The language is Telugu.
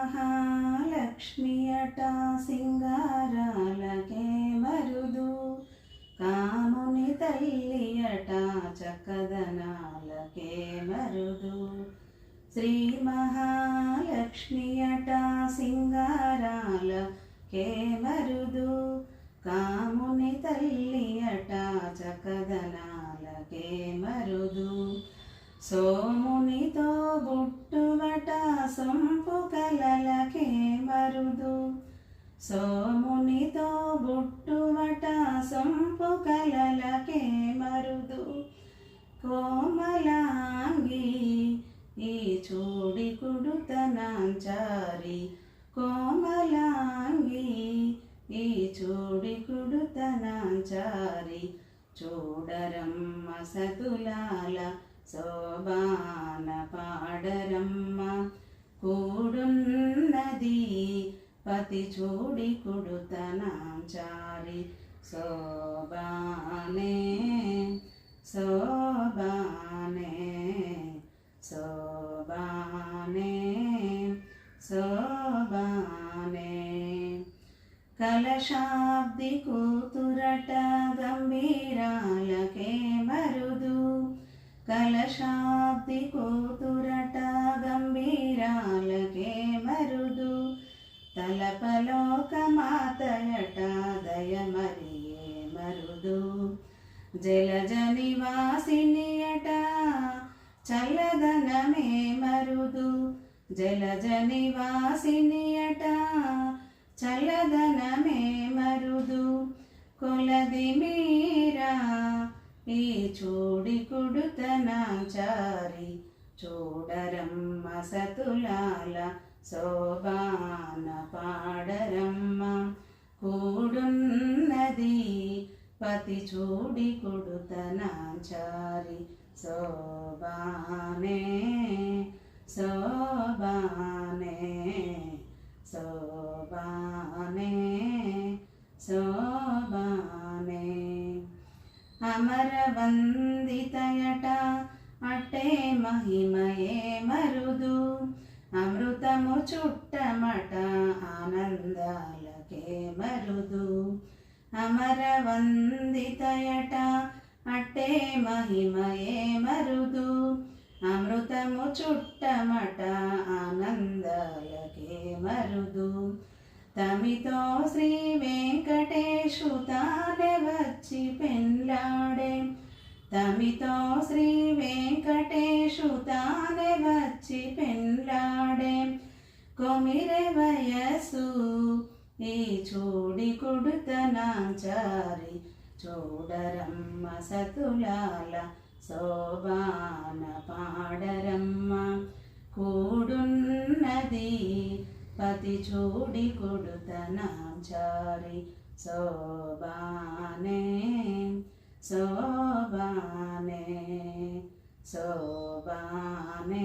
మహాలక్ష్మి అట సింగారాలకే మరుదు, కాముని తల్లి అట చక్కదనాలకే మరుదు. శ్రీ మహాలక్ష్మి అట సింగారాలకే మరుదు, కాముని తల్లి అట చక్కదనాలకే మరుదు. సోమునితో బుట్టువట సొంపు కలలకే మరుదు, సోమునితో బుట్టువట సొంపు కలలకే మరుదు. కోమలాంగి ఈ చూడి కుడుతనాంచారి, కోమలాంగి ఈ చూడి కుడుతనాంచారి. చూడరమ్మ సతులాల శోభాన పాడరమ్మ, కూడున్నది పతి చూడి కుడుతనాంచారి. శోభానే శోభానే శోభానే శోభానే. కలశాబ్ది కూతురట గంభీరాలకే మరుదు, కలశాబ్ది కూతురట గంభీరాలకే మరుదు. తలపలోక మాతయట దయమరియే మరుదు, జలజ నివాసినియట చల్లదనమే మరుదు, జలజ నివాసినియట చల్లదనమే మరుదు. కొలది మీరా ఈ చూడి కుడుతనాంచారి, చూడరమ్మ సతులాల శోభాన పాడరమ్మ, కూడున్నది పతి చూడి కుడుతనాంచారి. శోభానే శోభానే శోభానే శోభానే. అమరవందితయట అట్టే మహిమయే మరుదు, అమృతము చుట్టమట ఆనందాలకే మరుదు. అమరవందితయట అట్టే మహిమయే మరుదు, అమృతము చుట్టమట ఆనందాలకే మరుదు. తమితో శ్రీ వెంకటేశు తానే వచ్చి పెండ్లాడే, తమితో శ్రీ వెంకటేశు తానే వచ్చి పెండ్లాడే. కొమిరె వయస్సు ఈ చూడి కుడుతనాంచారి, చూడరమ్మ సతులాల శోభాన పాడరమ్మ, కూడున్నది పతి చూడి కుడుతనాంచారి. శోభానే శోభానే శోభానే.